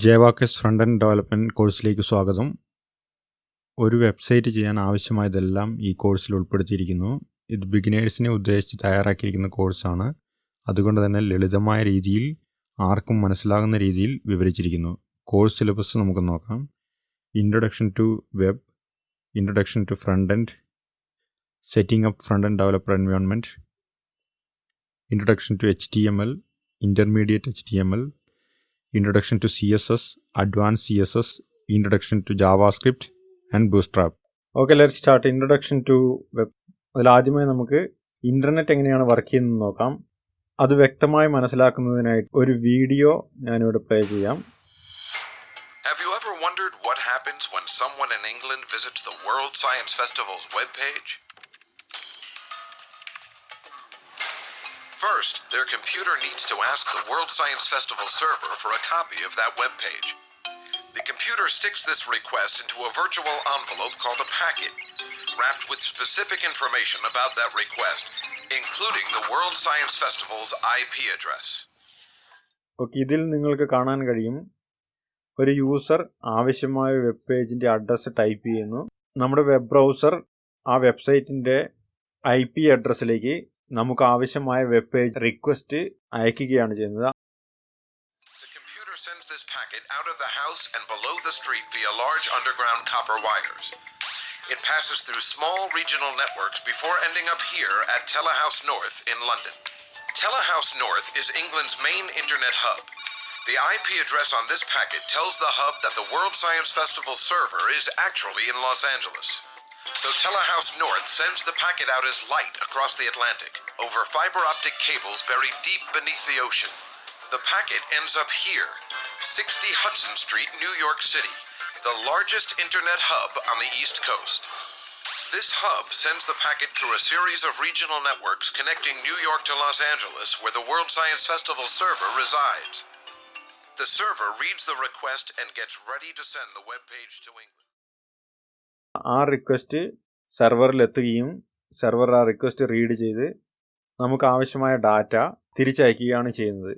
JAVASCRIPT front-end development കോഴ്സിലേക്ക് സ്വാഗതം. ഒരു വെബ്സൈറ്റ് ചെയ്യാൻ ആവശ്യമായതെല്ലാം ഈ കോഴ്സിൽ ഉൾപ്പെടുത്തിയിരിക്കുന്നു. ഇത് ബിഗിനേഴ്സിനെ ഉദ്ദേശിച്ച് തയ്യാറാക്കിയിരിക്കുന്ന കോഴ്സാണ്. അതുകൊണ്ട് തന്നെ ലളിതമായ രീതിയിൽ ആർക്കും മനസ്സിലാകുന്ന രീതിയിൽ വിവരിച്ചിരിക്കുന്നു. കോഴ്സ് സിലബസ് നമുക്ക് നോക്കാം. Introduction to web, introduction to front end, setting up front end developer environment, introduction to HTML, intermediate HTML, Introduction to CSS, Advanced CSS, Introduction to JavaScript and Bootstrap. Okay, let's start. Introduction to Web. അതിൽ ആദ്യമായി നമുക്ക് internet എങ്ങനെയാണ് work ചെയ്യുന്നത് നോക്കാം. അത് വ്യക്തമായി മനസ്സിലാക്കുന്നതിനായിട്ട് ഒരു video ഞാനിവിടെ പ്ലേ ചെയ്യാം. Have you ever wondered what happens when someone in England visits the World Science Festival's webpage? First, their computer needs to ask the World Science Festival server for a copy of that web page. The computer sticks this request into a virtual envelope called a packet, wrapped with specific information about that request, including the World Science Festival's IP address. Okay, ഇതിൽ നിങ്ങൾക്ക് കാണാൻ കഴിയും ഒരു user ആവശ്യമായ web പേജിന്റെ address type ചെയ്യുന്നു. നമ്മുടെ web browser ആ വെബ്സൈറ്റിന്റെ IP അഡ്രസ്സിലേക്ക് നമുക്ക് ആവശ്യമായ വെബ് പേജ് റിക്വസ്റ്റ് അയക്കുകയാണ് ചെയ്യുന്നത്. The computer sends this packet out of the house and below the street via large underground copper wires. It passes through small regional networks before ending up here at Telehouse North in London. Telehouse North is England's main internet hub. The IP address on this packet tells the hub that the World Science Festival server is actually in Los Angeles. So Telehouse North sends the packet out as light across the Atlantic, over fiber optic cables buried deep beneath the ocean. The packet ends up here, 60 Hudson Street, New York City, the largest internet hub on the East Coast. This hub sends the packet through a series of regional networks connecting New York to Los Angeles, where the World Science Festival server resides. The server reads the request and gets ready to send the web page to England. ആ request സെർവറിൽ എത്തുകയും server ആ request read ചെയ്ത് നമുക്ക് ആവശ്യമായ data തിരിച്ചയക്കുകയാണ് ചെയ്യുന്നത്.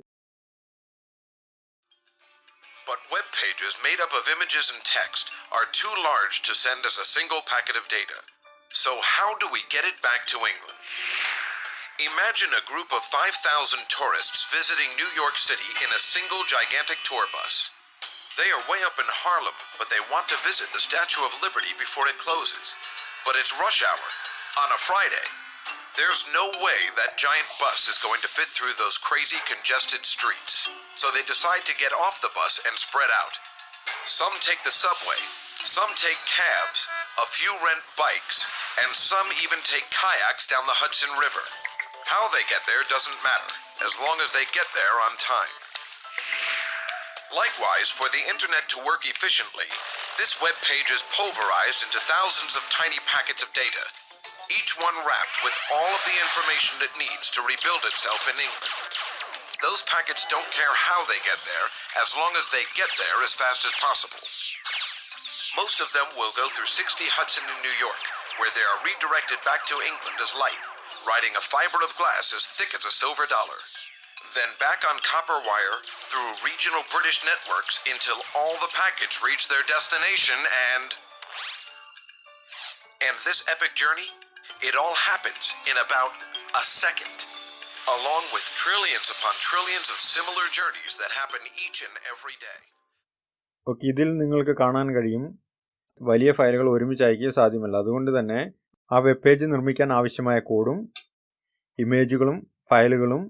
But web pages made up of images and text are too large to send as a single packet of data. So how do we get it back to England? Imagine a group of 5,000 tourists visiting New York City in a single gigantic tour bus. They are way up in Harlem, but they want to visit the Statue of Liberty before it closes. But it's rush hour on a Friday. There's no way that giant bus is going to fit through those crazy congested streets. So they decide to get off the bus and spread out. Some take the subway, some take cabs, a few rent bikes, and some even take kayaks down the Hudson River. How they get there doesn't matter, as long as they get there on time. Likewise, for the internet to work efficiently, this web page is pulverized into thousands of tiny packets of data, each one wrapped with all of the information it needs to rebuild itself in England. Those packets don't care how they get there, as long as they get there as fast as possible. Most of them will go through 60 Hudson in New York, where they are redirected back to England as light, riding a fiber of glass as thick as a silver dollar. Then back on copper wire through regional British networks until all the packets reach their destination and this epic journey, it all happens in about a second, along with trillions upon trillions of similar journeys that happen each and every day. Okay, ഇതിൽ നിങ്ങൾക്ക് കാണാൻ കഴിയും വലിയ ഫയലുകൾ ഒരുമിച്ച് അയക്കുക സാധ്യമല്ല. അതുകൊണ്ട് തന്നെ ആ വെബ് പേജ് നിർമ്മിക്കാൻ ആവശ്യമായ കോഡും ഇമേജുകളും ഫയലുകളും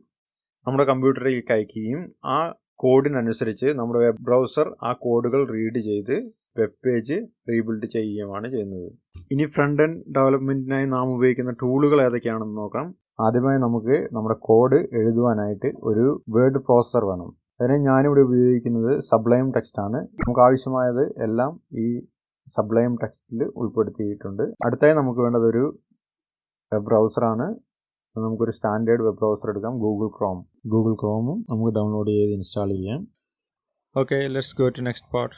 നമ്മുടെ കമ്പ്യൂട്ടറിലേക്ക് അയക്കുകയും ആ കോഡിനനുസരിച്ച് നമ്മുടെ വെബ് ബ്രൗസർ ആ കോഡുകൾ റീഡ് ചെയ്ത് വെബ് പേജ് റീബിൽഡ് ചെയ്യുകയുമാണ് ചെയ്യുന്നത്. ഇനി ഫ്രണ്ട് എൻഡ് ഡെവലപ്മെൻറ്റിനായി നാം ഉപയോഗിക്കുന്ന ടൂളുകൾ ഏതൊക്കെയാണെന്ന് നോക്കാം. ആദ്യമായി നമുക്ക് നമ്മുടെ കോഡ് എഴുതുവാനായിട്ട് ഒരു വേർഡ് പ്രോസസർ വേണം. അതിന് ഞാനിവിടെ ഉപയോഗിക്കുന്നത് സബ്ലൈം ടെക്സ്റ്റ് ആണ്. നമുക്ക് ആവശ്യമായത് എല്ലാം ഈ സബ്ലൈം ടെക്സ്റ്റിൽ ഉൾപ്പെടുത്തിയിട്ടുണ്ട്. അടുത്തായി നമുക്ക് വേണ്ടത് ഒരു വെബ് ബ്രൗസറാണ്. നമുക്കൊരു സ്റ്റാൻഡേർഡ് വെബ് ബ്രൗസർ എടുക്കാം, ഗൂഗിൾ ക്രോമും നമുക്ക് ഡൗൺലോഡ് ചെയ്ത് ഇൻസ്റ്റാൾ ചെയ്യാം. Okay, let's go to next part.